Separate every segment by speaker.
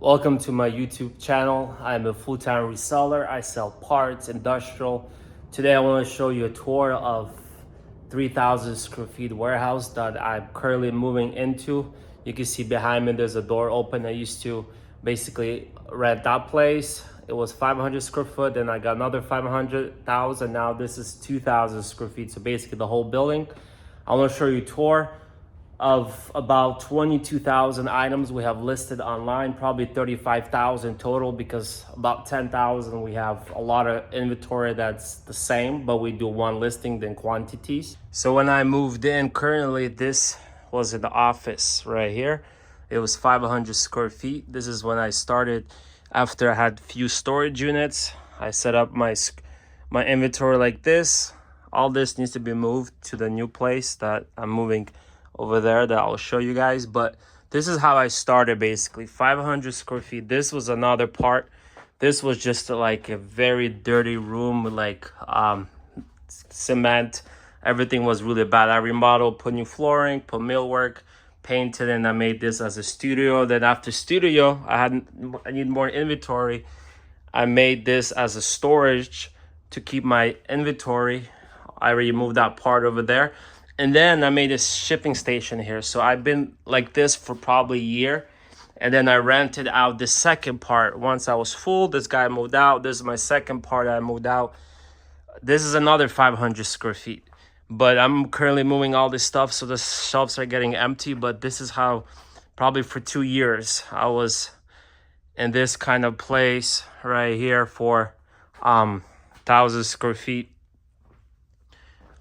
Speaker 1: Welcome to my YouTube channel. I'm a full-time reseller. I sell parts, industrial. Today I want to show you a tour of 3,000 square feet warehouse that I'm currently moving into. You can see behind me there's a door open. I used to basically rent that place. It was 500 square foot, then I got another 500,000. Now this is 2,000 square feet. So basically the whole building. I want to show you a tour of about 22,000 items we have listed online, probably 35,000 total, because about 10,000 we have a lot of inventory that's the same, but we do one listing than quantities. So when I moved in, currently this was in the office right here. It was 500 square feet. This is when I started after I had few storage units. I set up my inventory like this. All this needs to be moved to the new place that I'm moving over there that I'll show you guys. But this is how I started, basically 500 square feet. This was another part. This was just like a very dirty room with like cement. Everything was really bad. I remodeled, put new flooring, put millwork, painted, and I made this as a studio. Then after studio, I need more inventory. I made this as a storage to keep my inventory. I removed that part over there. And then I made a shipping station here. So I've been like this for probably a year. And then I rented out the second part. Once I was full, this guy moved out. This is my second part I moved out. This is another 500 square feet. But I'm currently moving all this stuff, so the shelves are getting empty. But this is how, probably for 2 years, I was in this kind of place right here for 1,000 square feet.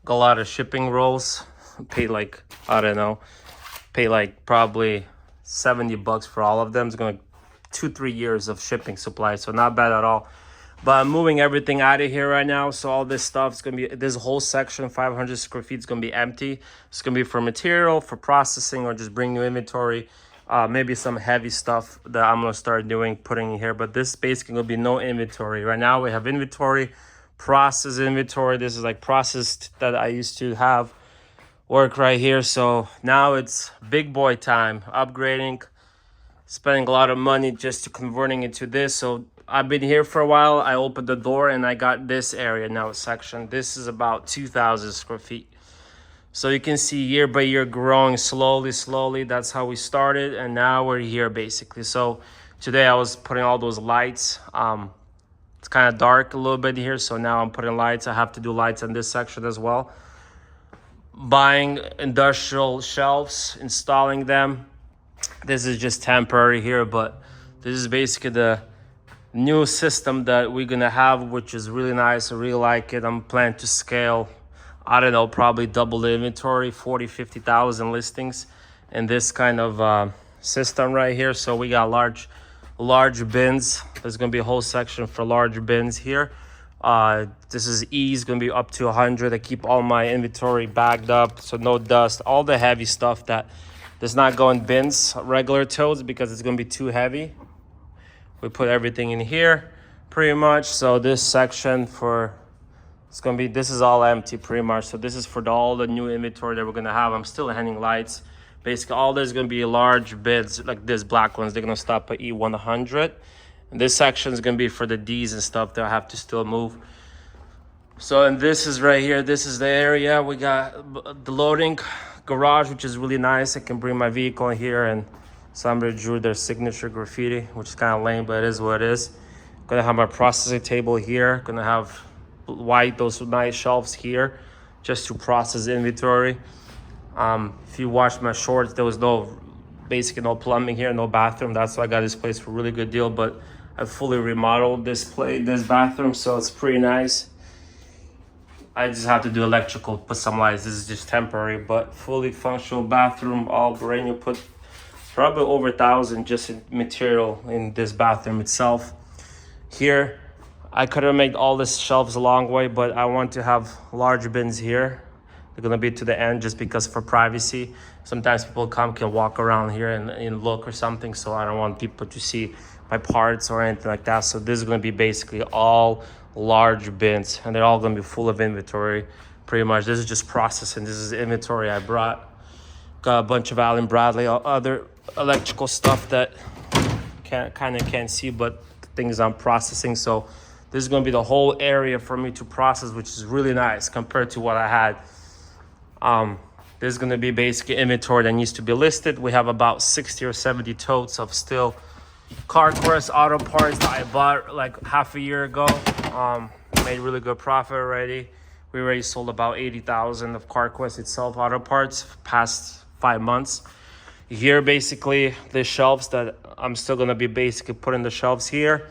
Speaker 1: Got a lot of shipping rolls. Pay like, I don't know, pay like probably $70 for all of them. It's going to 2-3 years of shipping supply, so not bad at all. But I'm moving everything out of here right now, so all this stuff is going to be, this whole section 500 square feet is going to be empty. It's going to be for material, for processing, or just bring new inventory. Maybe some heavy stuff that I'm going to start doing, putting in here. But this is basically going to be no inventory. Right now we have inventory, process inventory. This is like processed that I used to have work right here. So now it's big boy time, upgrading, spending a lot of money just to converting into this. So I've been here for a while. I opened the door and I got this area now section. This is about 2,000 square feet. So you can see year by year growing slowly. That's how we started, and now we're here basically. So today I was putting all those lights. It's kind of dark a little bit here, so now I'm putting lights. I have to do lights in this section as well. Buying industrial shelves, installing them. This is just temporary here, but this is basically the new system that we're gonna have, which is really nice. I really like it. I'm planning to scale, I don't know, probably double the inventory, 40-50,000 listings in this kind of system right here. So we got large bins. There's gonna be a whole section for large bins here. This is ease, gonna be up to 100. I keep all my inventory bagged up, so no dust. All the heavy stuff that does not go in bins, regular totes, because it's gonna be too heavy. We put everything in here, pretty much. So this section it's gonna be, this is all empty pretty much. So this is for all the new inventory that we're gonna have. I'm still hanging lights. Basically, all this is gonna be large bids, like this black ones. They're gonna stop at E100. And this section is gonna be for the Ds and stuff that I have to still move. So, and this is right here. This is the area. We got the loading garage, which is really nice. I can bring my vehicle in here, and somebody drew their signature graffiti, which is kind of lame, but it is what it is. Gonna have my processing table here. Gonna have those nice shelves here, just to process inventory. If you watched my shorts, there was basically no plumbing here, no bathroom. That's why I got this place for a really good deal. But I fully remodeled this bathroom, so it's pretty nice. I just have to do electrical, put some lights. This is just temporary, but fully functional bathroom, all brand new. Put probably over 1,000 just in material in this bathroom itself. Here, I could have made all this shelves a long way, but I want to have large bins here. They're gonna be to the end just because for privacy. Sometimes people can walk around here and look or something, so I don't want people to see my parts or anything like that. So this is gonna be basically all large bins, and they're all gonna be full of inventory pretty much. This is just processing. This is the inventory I brought. Got a bunch of Allen Bradley, other electrical stuff that can't see, but the things I'm processing. So this is gonna be the whole area for me to process, which is really nice compared to what I had. This is gonna be basically inventory that needs to be listed. We have about 60 or 70 totes of still CarQuest auto parts that I bought like half a year ago. Made really good profit already. We already sold about 80,000 of CarQuest itself auto parts past 5 months. Here, basically, the shelves that I'm still gonna be basically putting the shelves here.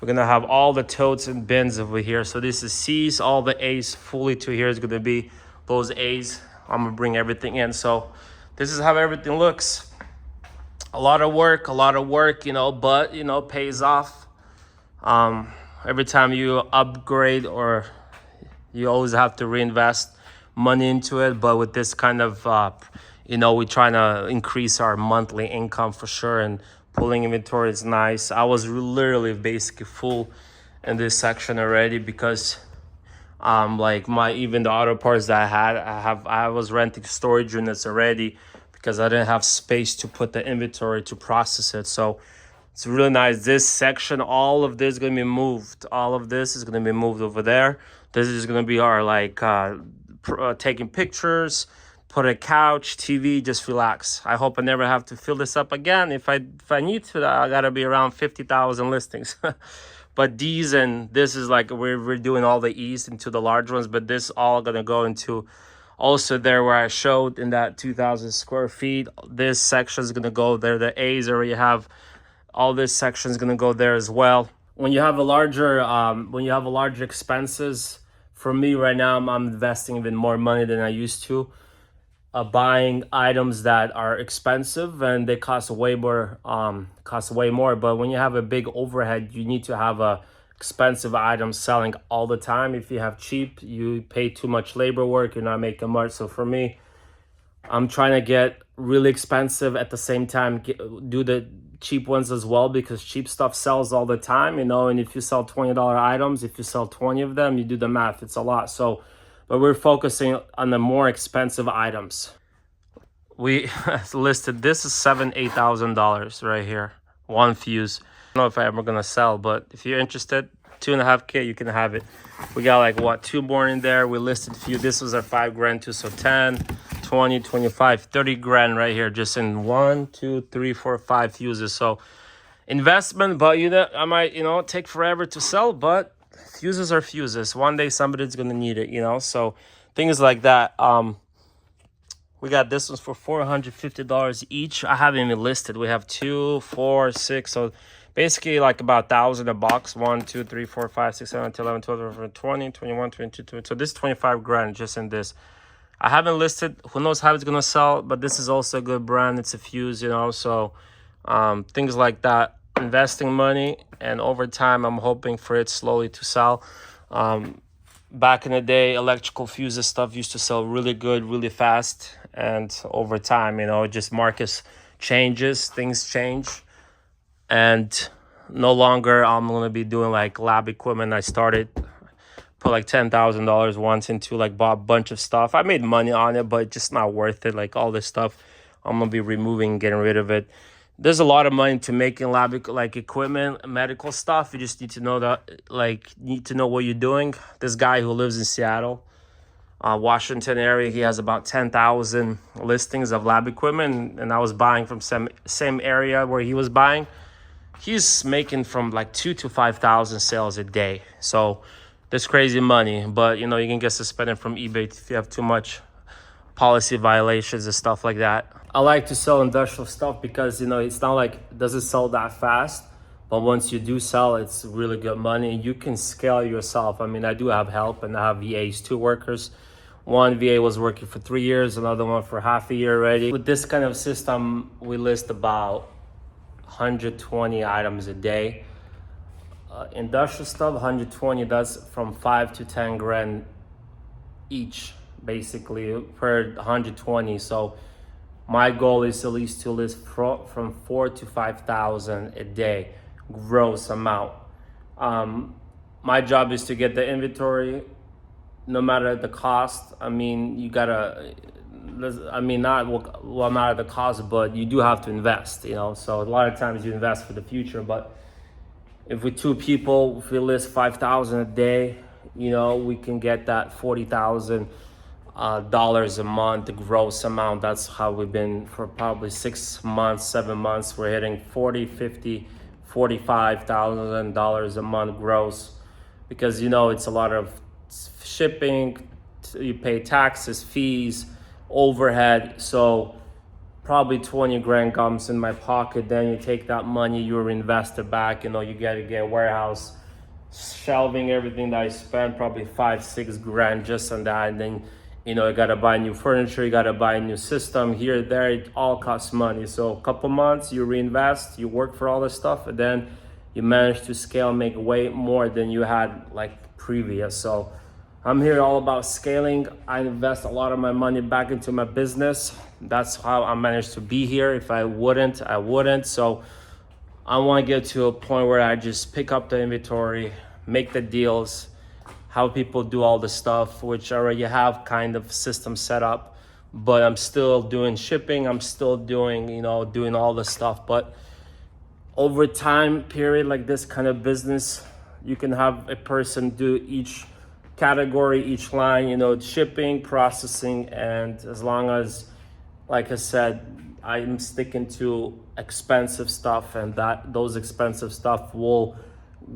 Speaker 1: We're gonna have all the totes and bins over here. So this is C's, all the A's fully to here is gonna be those A's. I'm gonna bring everything in. So this is how everything looks. A lot of work, you know, but you know, pays off. Every time you upgrade, or you always have to reinvest money into it. But with this kind of, you know, we're trying to increase our monthly income for sure, and pulling inventory is nice. I was literally basically full in this section already because like even the auto parts that I had, I was renting storage units already because I didn't have space to put the inventory to process it. So it's really nice. This section, all of this is gonna be moved. All of this is gonna be moved over there. This is gonna be our like taking pictures, put a couch, TV, just relax. I hope I never have to fill this up again. If I need to, I gotta be around 50,000 listings. But these and this is like we're doing all the E's into the large ones, but this all gonna go into also there where I showed in that 2,000 square feet. This section is gonna go there. The A's already have all this section is gonna go there as well. When you have a larger expenses, for me right now, I'm investing even more money than I used to. Buying items that are expensive and they cost way more. But when you have a big overhead, you need to have a expensive item selling all the time. If you have cheap, you pay too much labor work, you're not making much. So for me, I'm trying to get really expensive at the same time, do the cheap ones as well, because cheap stuff sells all the time, you know. And if you sell $20 items, if you sell 20 of them, you do the math, it's a lot. So but we're focusing on the more expensive items. We listed, this is $8,000 right here, one fuse. I don't know if I'm ever gonna sell, but if you're interested, 2.5K, you can have it. We got like what, 2 more in there. We listed a few. This was our 5 grand too, so 10, 20, 25, 30 grand right here, just in 1, 2, 3, 4, 5 fuses. So investment, but you know, I might, you know, take forever to sell, but fuses are fuses. One day somebody's gonna need it, you know. So things like that. We got this one's for $450 each. I haven't even listed. We have 2, 4, 6. So basically like about 1,000 a box. 1, 2, 3, 4, 5, 6, 7, 8, 11, 12, 20, 21, 22, 22. So this is 25 grand just in this. I haven't listed. Who knows how it's gonna sell? But this is also a good brand. It's a fuse, you know. So things like that. Investing money, and over time, I'm hoping for it slowly to sell. Back in the day, electrical fuses stuff used to sell really good, really fast. And over time, you know, just market changes, things change. And no longer I'm going to be doing like lab equipment. I started, put like $10,000 once into like bought a bunch of stuff. I made money on it, but just not worth it. Like all this stuff, I'm going to be removing, getting rid of it. There's a lot of money to making lab like equipment, medical stuff. You just need to know that, like, need to know what you're doing. This guy who lives in Seattle, Washington area, he has about 10,000 listings of lab equipment, and I was buying from same area where he was buying. He's making from like 2,000 to 5,000 sales a day. So that's crazy money. But you know, you can get suspended from eBay if you have too much policy violations and stuff like that. I like to sell industrial stuff because, you know, it's not like it doesn't sell that fast, but once you do sell, it's really good money. You can scale yourself. I mean, I do have help, and I have VAs, 2 workers. One VA was working for 3 years, another one for half a year already. With this kind of system, we list about 120 items a day. Industrial stuff, 120, that's from 5 to 10 grand each, basically, per 120. So my goal is at least to list from 4,000 to 5,000 a day, gross amount. My job is to get the inventory, no matter the cost. I mean, I mean, not at the cost, but you do have to invest, you know. So a lot of times you invest for the future, but if with two people, if we list 5,000 a day, you know, we can get that $40,000 dollars a month, the gross amount. That's how we've been for probably 6 months, 7 months. We're hitting 40, 50, $45,000 a month gross, because, you know, it's a lot of shipping, you pay taxes, fees, overhead. So probably 20 grand comes in my pocket. Then you take that money, you reinvest it back. You know, you gotta get a warehouse, shelving everything that I spent, probably 5-6 grand just on that. And then, you know, you gotta buy new furniture, you gotta buy a new system here, there, it all costs money. So a couple months, you reinvest, you work for all this stuff, and then you manage to scale, make way more than you had like previous. So I'm here all about scaling. I invest a lot of my money back into my business. That's how I managed to be here. If I wouldn't, I wouldn't. So I want to get to a point where I just pick up the inventory, make the deals, how people do all the stuff, which I already have kind of system set up, but I'm still doing shipping. I'm still doing, you know, doing all the stuff. But over time period, like this kind of business, you can have a person do each category, each line, you know, shipping, processing, and as long as, like I said, I'm sticking to expensive stuff, and those expensive stuff will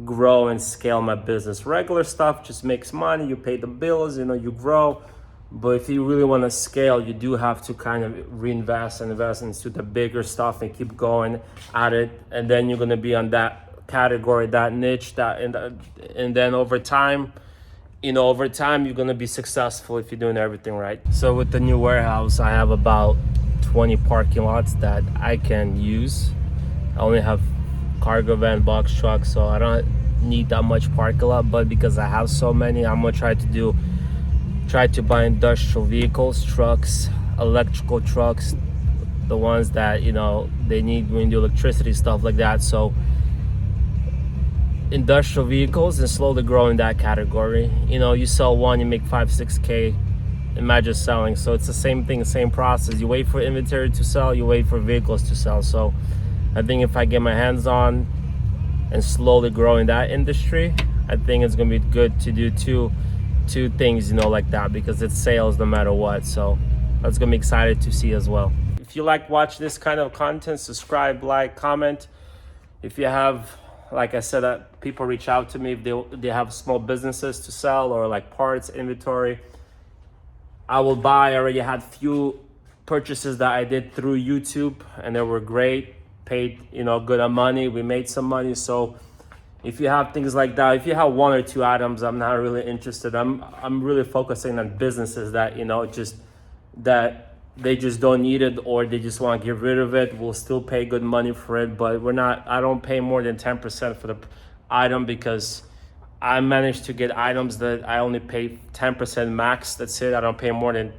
Speaker 1: grow and scale my business. Regular stuff just makes money, you pay the bills, you know, you grow. But if you really want to scale, you do have to kind of reinvest and invest into the bigger stuff and keep going at it. And then you're going to be on that category, that niche, and then over time, you know, over time, you're going to be successful if you're doing everything right. So with the new warehouse, I have about 20 parking lots that I can use. I only have cargo van, box truck, so I don't need that much parking lot. But because I have so many, I'm going to try to buy industrial vehicles, trucks, electrical trucks, the ones that, you know, they need when you do electricity, stuff like that. So industrial vehicles, and slowly grow in that category. You know, you sell one, you make 5-6K. Imagine selling. So it's the same thing, same process. You wait for inventory to sell, you wait for vehicles to sell. So I think if I get my hands on and slowly grow in that industry, I think it's gonna be good to do two things, you know, like that, because it's sales no matter what. So that's gonna be excited to see as well. If you watch this kind of content, subscribe, like, comment. If you have, like I said, people reach out to me if they have small businesses to sell or like parts, inventory, I will buy. I already had few purchases that I did through YouTube, and they were great, paid, you know, good money. We made some money. So if you have things like that, if you have 1 or 2 items, I'm not really interested. I'm really focusing on businesses that, you know, just that they just don't need it, or they just want to get rid of it. We'll still pay good money for it, but I don't pay more than 10% for the item, because I managed to get items that I only pay 10% max. That's it. I don't pay more than,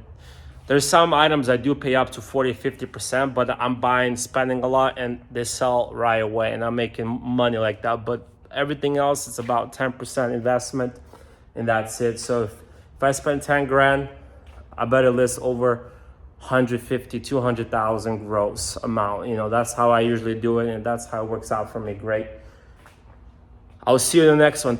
Speaker 1: there's some items I do pay up to 40-50%, but I'm spending a lot, and they sell right away, and I'm making money like that. But everything else, it's about 10% investment, and that's it. So if I spend 10 grand, I better list over 150, 200,000 gross amount. You know, that's how I usually do it, and that's how it works out for me. Great. I'll see you in the next one.